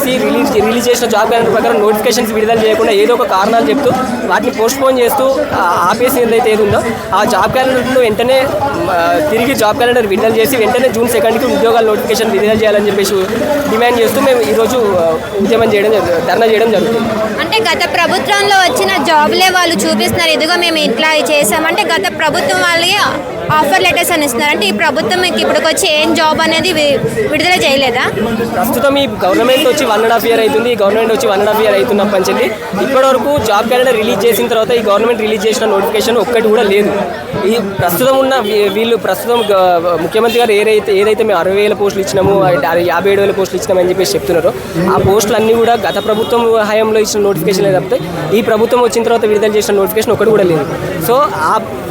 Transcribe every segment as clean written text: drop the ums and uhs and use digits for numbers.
చేసి రిలీజ్ చేసిన job calendar ప్రకారం నోటిఫికేషన్స్ విడుదల చేయకుండా ఏదో ఒక కారణాలు చెప్తూ వాటిని పోస్ట్పోన్ చేస్తూ ఆపేసి ఏదైతే ఉందో ఆ జాబ్ క్యాలెండర్ను వెంటనే తిరిగి జాబ్ క్యాలెండర్ విడుదల చేసి వెంటనే June 2కి ఉద్యోగాల నోటిఫికేషన్ విడుదల చేయాలని చెప్పేసి డిమాండ్ చేస్తూ మేము ఈరోజు ధర్నా చేయడం జరుగుతుంది. అంటే గత ప్రభుత్వంలో వచ్చిన జాబ్లే వాళ్ళు చూపిస్తున్నారు, ఇదిగో మేము ఇట్లా చేసామంటే గత ప్రభుత్వం వాళ్ళకి ఆఫర్ లెటర్స్ అని ఇస్తున్నారు. అంటే ఈ ప్రభుత్వం మీకు ఇప్పటికి వచ్చి ఏం జాబ్ అనేది విడుదల చేయలేదా? ప్రస్తుతం ఈ గవర్నమెంట్ వచ్చి 1.5 year అవుతుంది. ఈ గవర్నమెంట్ వచ్చి 1.5 year అవుతున్నప్పటి నుంచి ఇప్పటివరకు జాబ్ క్యాలెండర్ రిలీజ్ చేసిన తర్వాత ఈ గవర్నమెంట్ రిలీజ్ చేసిన నోటిఫికేషన్ ఒక్కటి కూడా లేదు. ఈ ప్రస్తుతం ఉన్న ప్రస్తుతం ముఖ్యమంత్రి గారు ఏదైతే మేము 60,000 పోస్టులు ఇచ్చినాము, 57,000 పోస్టులు ఇచ్చినామని చెప్పేసి చెప్తున్నారో ఆ పోస్టులు అన్నీ కూడా గత ప్రభుత్వం హయాంలో ఇచ్చిన నోటిఫికేషన్ లేకపోతే ఈ ప్రభుత్వం వచ్చిన తర్వాత విడుదల చేసిన నోటిఫికేషన్ ఒకటి కూడా లేదు. సో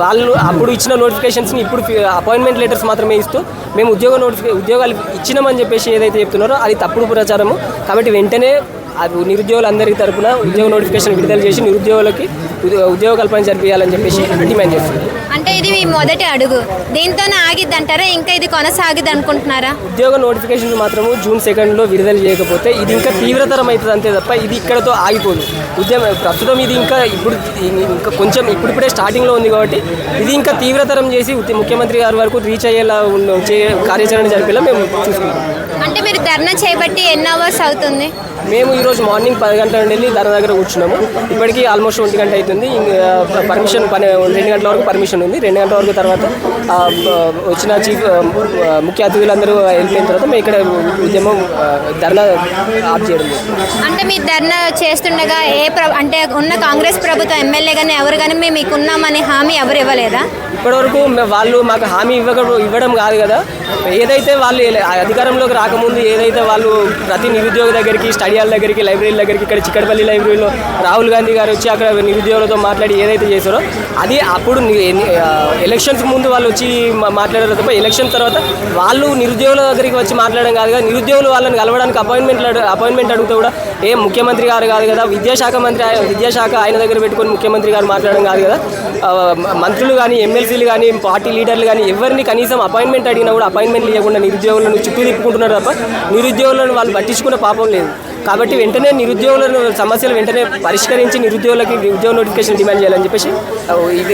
వాళ్ళు అప్పుడు ఇచ్చిన నోటిఫికేషన్స్ని ఇప్పుడు అపాయింట్మెంట్ లెటర్స్ మాత్రమే ఇస్తూ మేము ఉద్యోగాలు ఇచ్చినామని చెప్పేసి ఏదైతే చెప్తున్నారో అది తప్పుడు ప్రచారము. కాబట్టి వెంటనే అది నిరుద్యోగులందరి తరపున ఉద్యోగ నోటిఫికేషన్ విడుదల చేసి నిరుద్యోగులకి ఉద్యోగ కల్పన జరిపించాలని చెప్పేసి డిమాండ్ చేస్తుంది. అంటే ఇది మీ మొదటి అడుగు, దీంతోనే ఆగిద్ది అంటారా, ఇంకా ఇది కొనసాగిద్ది అనుకుంటున్నారా? ఉద్యోగ నోటిఫికేషన్ మాత్రము June 2 విడుదల చేయకపోతే ఇది ఇంకా తీవ్రతరం అవుతుంది అంతే తప్ప ఇది ఇక్కడతో ఆగిపోదు. ప్రస్తుతం ఇది ఇంకా కొంచెం ఇప్పుడిప్పుడే స్టార్టింగ్లో ఉంది కాబట్టి ఇది ఇంకా తీవ్రతరం చేసి ముఖ్యమంత్రి గారి వరకు రీచ్ అయ్యేలా కార్యాచరణ జరిపేలా మేము చూసుకుంటాం. అంటే మీరు ధర్నా చేయబట్టి ఎన్ని అవర్స్ అవుతుంది? మేము ఈరోజు మార్నింగ్ 10 గంటల నుండి వెళ్ళి ధర్నా దగ్గర కూర్చున్నాము. ఇప్పటికీ ఆల్మోస్ట్ 1 గంట అవుతుంది. పర్మిషన్ 2 గంటల వరకు పర్మిషన్ ఉంది. 2 గంటల వరకు తర్వాత వచ్చిన ముఖ్య అతిథులందరూ వెళ్ళిపోయిన తర్వాత మేము ఇక్కడ ఉద్యమం ధర్నా ఆఫ్ చేయడం. అంటే మీరు ధర్నా చేస్తుండగా అంటే ఉన్న కాంగ్రెస్ ప్రభుత్వం ఎమ్మెల్యే కానీ ఎవరు కానీ మేము మీకు ఉన్నామని హామీ ఎవరు ఇవ్వలేదా? ఇప్పటివరకు వాళ్ళు మాకు హామీ ఇవ్వడం కాదు కదా, ఏదైతే వాళ్ళు అధికారంలోకి రాకముందు ఏదైతే వాళ్ళు ప్రతి నిరుద్యోగ దగ్గరికి, స్టడీ హాల్ దగ్గరికి, లైబ్రరీల దగ్గరికి, ఇక్కడ చిక్కడపల్లి లైబ్రరీలో రాహుల్ గాంధీ గారు వచ్చి అక్కడ నిరుద్యోగులతో మాట్లాడి ఏదైతే చేశారో అది అప్పుడు ఎలక్షన్స్ ముందు వాళ్ళు వచ్చి మాట్లాడారు తప్ప ఎలక్షన్ తర్వాత వాళ్ళు నిరుద్యోగుల దగ్గరికి వచ్చి మాట్లాడడం కాదు కదా. నిరుద్యోగులు వాళ్ళని కలవడానికి అపాయింట్మెంట్ అడుగుతూ కూడా ముఖ్యమంత్రి గారు కాదు కదా, విద్యాశాఖ ఆయన దగ్గర పెట్టుకొని ముఖ్యమంత్రి గారు మాట్లాడడం కాదు కదా. మంత్రులు కానీ, ఎమ్మెల్సీలు కానీ, పార్టీ లీడర్లు కానీ ఎవరిని కనీసం అపాయింట్మెంట్ అడిగినా కూడా అపాయింట్మెంట్ ఇవ్వకుండా నిరుద్యోగులను చుట్టూ తిప్పుకుంటున్నారు తప్ప నిరుద్యోగులను వాళ్ళు పట్టించుకునే పాపం లేదు. కాబట్టి వెంటనే నిరుద్యోగులను సమస్యలు వెంటనే పరిష్కరించి నిరుద్యోగులకి ఉద్యోగ నోటిఫికేషన్ డిమాండ్ చేయాలని చెప్పేసి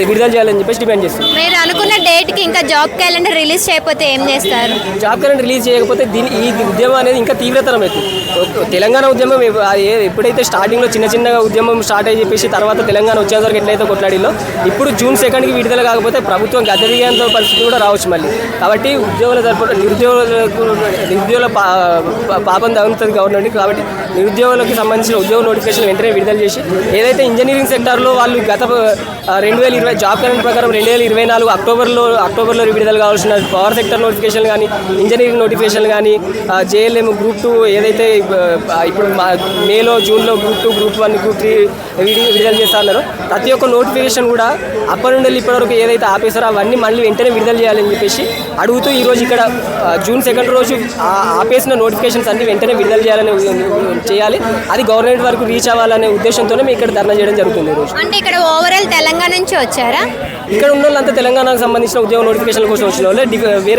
విడుదల చేయాలని చెప్పేసి డిమాండ్ చేస్తారు. మీరు అనుకున్న డేట్కి ఇంకా జాబ్ క్యాలెండర్ రిలీజ్ చేయకపోతే ఏం చేస్తారు? జాబ్ క్యాలెండర్ రిలీజ్ చేయకపోతే ఈ ఉద్యమం అనేది ఇంకా తీవ్రతరం అవుతుంది. తెలంగాణ ఉద్యమం ఎప్పుడైతే స్టార్టింగ్లో చిన్నగా ఉద్యమం స్టార్ట్ అయ్యి చెప్పేసి తర్వాత తెలంగాణ వచ్చేసరికి ఎట్లయితే కొట్లాడిలో ఇప్పుడు June 2కి విడుదల కాకపోతే ప్రభుత్వం గద్దెదిగేంత పరిస్థితి కూడా రావచ్చు మళ్ళీ. కాబట్టి ఉద్యోగుల తరపున నిరుద్యోగుల పాపం తగ్గుతుంది గవర్నమెంట్. కాబట్టి నిరుద్యోగులకు సంబంధించిన ఉద్యోగ నోటిఫికేషన్ వెంటనే విడుదల చేసి ఏదైతే ఇంజనీరింగ్ సెక్టార్లో వాళ్ళు గత 2020 జాబ్ క్యాలెండర్ ప్రకారం 2024 అక్టోబర్లో విడుదల కావాల్సిన పవర్ సెక్టర్ నోటిఫికేషన్ కానీ, ఇంజనీరింగ్ నోటిఫికేషన్ కానీ, JLM Group 2 ఏదైతే ఇప్పుడు మేలో జూన్లో Group 2, Group 1, Group 3 విడుదల చేస్తున్నారో ప్రతి ఒక్క నోటిఫికేషన్ కూడా అప్పటి నుండి ఇప్పటివరకు ఏదైతే ఆపేసారో అవన్నీ మళ్ళీ వెంటనే విడుదల చేయాలని చెప్పేసి అడుగుతూ ఈరోజు ఇక్కడ June 2 రోజు ఆపేసిన నోటిఫికేషన్స్ అన్ని వెంటనే విడుదల చేయాలి, అది గవర్నమెంట్ వరకు రీచ్ అవ్వాలనే ఉద్దేశంతోనే మేము ఇక్కడ ధర్నా చేయడం జరుగుతుంది ఈరోజు. అంటే ఇక్కడ ఓవరాల్ తెలంగాణ నుంచి వచ్చారా? ఇక్కడ ఉన్న వాళ్ళంతా తెలంగాణకు సంబంధించిన ఉద్యోగ నోటిఫికేషన్ల కోసం వచ్చిన వాళ్ళే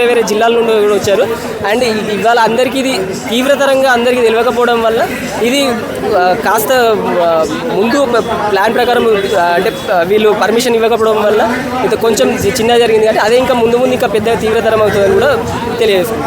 వేరే జిల్లాల నుండి కూడా వచ్చారు. అండ్ ఇవాళ అందరికీ ఇది తీవ్రతరంగా అందరికీ తెలియకపోవడం వల్ల ఇది కాస్త ముందు ప్లాన్ ప్రకారం అంటే వీళ్ళు పర్మిషన్ ఇవ్వకపోవడం వల్ల ఇది కొంచెం చిన్నగా జరిగింది. కానీ అదే ఇంకా ముందు ఇంకా పెద్దగా తీవ్రతరం అవుతుందని కూడా తెలియజేస్తుంది.